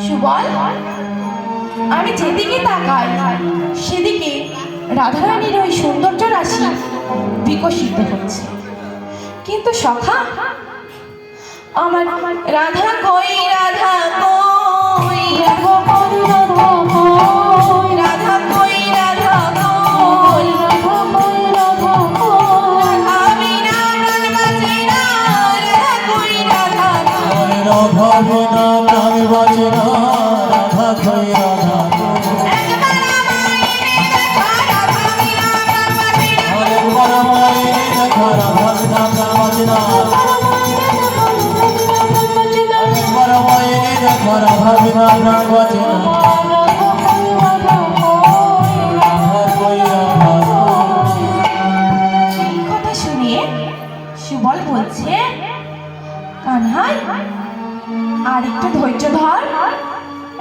সুবল, আমি যেদিকে তাকাই সেদিকে রাধারানীর ওই সৌন্দর্য রাশি বিকশিত হচ্ছে। কিন্তু সখা, আমার রাধা কই, রাধা কই, রাধা কই, রাধা কই, রাধা কই, রাধা কই, রাধা কই, রাধা কই, আমি না প্রাণ বাঁচে না, রাধা কই, রাধা কই, রাধা বিনা প্রাণ বাঁচে না, রাধা কই, রাধা কই, একবার আমায় দেখা, রাধা বিনা প্রাণ বাঁচে না, একবার আমায় দেখা, রাধা বিনা প্রাণ বাঁচে না, রাধা কই, রাধা কই। এই কথা শুনিয়ে সুবল বলছে, কানহাই আর একটু ধৈর্য ধর,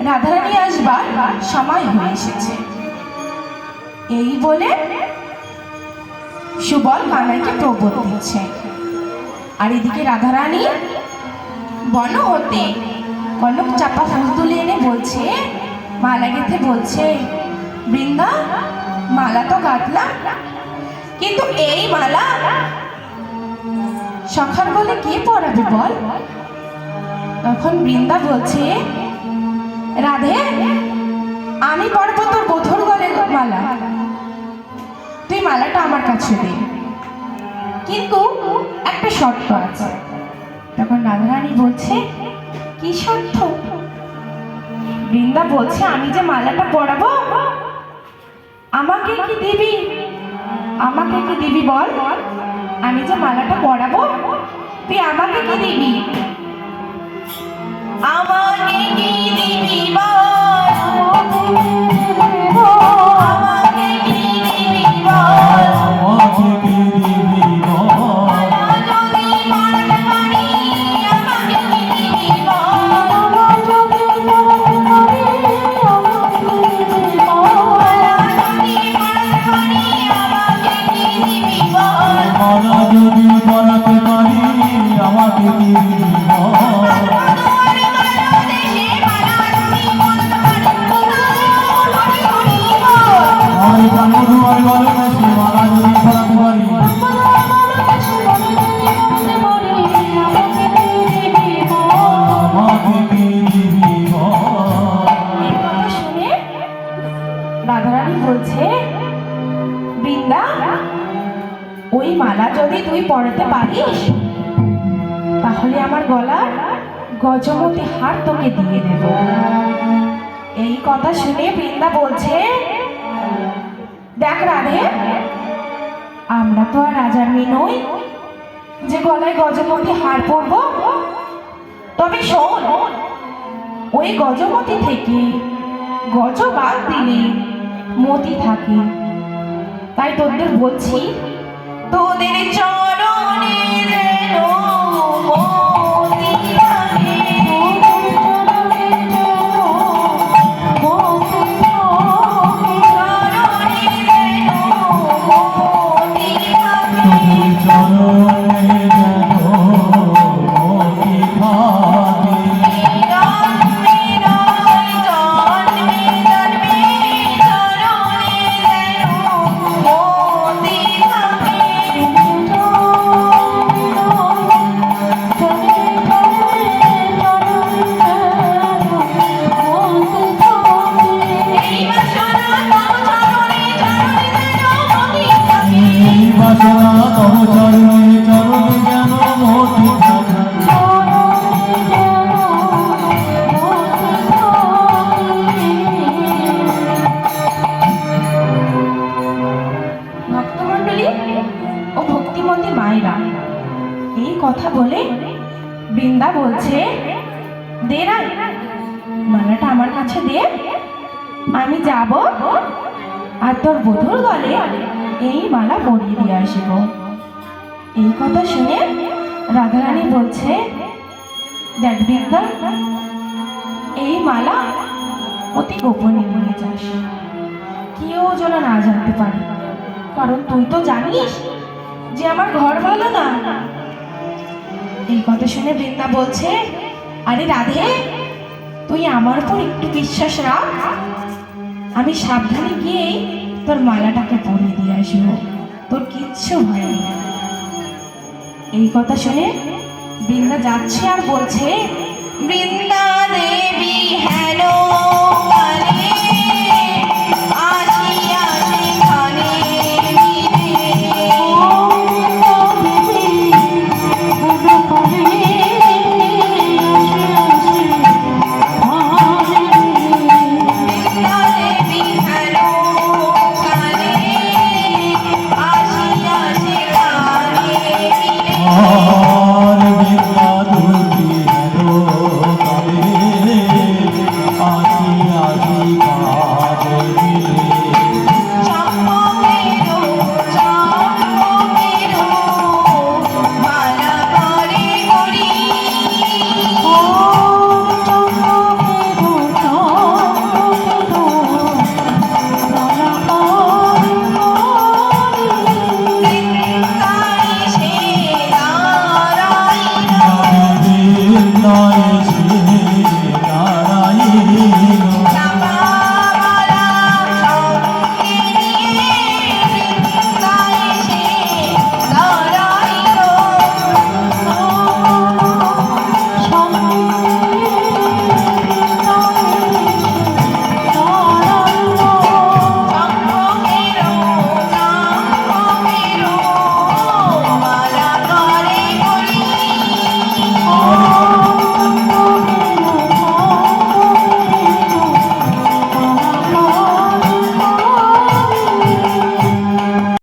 রাধারানী আসবার সময় হয়ে এসেছে। এই বলে সুবল কানাইকে প্রবোধ দিচ্ছে। আর এদিকে রাধারানী বন হতে কনক চাপা ফুল তুলে এনে বলছে, মালা গেঁথে বলছে, বৃন্দা, মালা তো গাঁথলাম, কিন্তু এই মালা সখার গলে কে পরাবে বল? তখন বৃন্দা বলছে, রাধে, আমি পরবো তোর বধুর গলে মালা, তুই মালাটা আমার কাছে দে, কিন্তু একটা শর্ত আছে। তখন রাধারানী বলছে, কি শর্ত? বৃন্দা বলছে, আমি যে মালাটা পরাবো, আমাকে কি দিবি? আমাকে কি দিবি বল? আমি যে মালাটা পরাবো, তুই আমাকে কি দিবি? আমাকে কি দিবি বল? আমাকে কি দিবি বল? আমাকে কি দিবি বল? মালা যদি পরাতে পারি, আমাকে কি দিবি বল? মালা যদি পরাতে পারি, আমাকে কি দিবি বল? মালা যদি পরাতে পারি, আমাকে কি দিবি বল? মালা যদি পরাতে পারি, আমাকে কি দিবি বল? আমি কানুর বলে বেশি, মালা যদি পরাতে পারি, আমাকে কি দিবি বল? এই কথা শুনে রাধারানী বলছে, বৃন্দা, ওই মালা যদি তুই পরাতে পারিস, তাহলে আমার গলার গজমতি হার তোকে দিয়ে দেব। এই কথা শুনে বৃন্দা বলছে, দেখ রাধে, আমরা তো আর রাজার মেয়ে নই যে গলায় গজমতি হার পরবো। তবে শোন, ওই গজমতি থেকে গজ বাদ দিলে মতি থাকে, তাই তোদের বলছি, তোদের চরণে যেন মতি থাকে, চরণে যেন মতি থাকে, চরণে যেন মতি থাকে। তোদের চরণে যেন মতি থাকে, জন্মে নয় জন্মে জন্মে চরণে যেন মতি থাকে। এই বাসনা তব চরণে চরণে যেন মতি থাকে। এই বাসনা তব চরণে চরণে যেন মতি থাকে। ভক্তমণ্ডলী ও ভক্তিমতী মায়েরা, এই কথা বলে বৃন্দা বলছে, দে না, মালাটা আমার কাছে দে, আমি যাব আর তোর বধুর গলে এই মালা পরিয়ে দিয়ে আসব। এই কথা শুনে রাধারানী বলছে, দেখ বৃন্দা, এই মালা অতি গোপনে নিয়ে যাস, কেউ যেন না জানতে পারে, কারণ তুই তো জানিস যে আমার ঘর ভালো না। এই কথা শুনে বৃন্দা বলছে, আরে রাধে, তুই আমার উপর একটু বিশ্বাস রাখ, আমি সাবধানে গিয়েই তোর মালাটাকে পরিয়ে দিয়ে আসবো, তোর কিচ্ছু হয়নি। এই কথা শুনে বৃন্দা যাচ্ছে আর বলছে, বৃন্দা দেবী হেন কালে আসিয়া সেখানে বৃন্দা দেবী হেন কালে আসিয়া সেখানে আর বিদ্যা দুটি হেলো কালে আসি আসি কাজে দিলে চম্পকেরো মালা করে করি, ও চম্পকেরো মালা করে করি, বৃন্দায় সে দাঁড়াইল। বৃন্দায়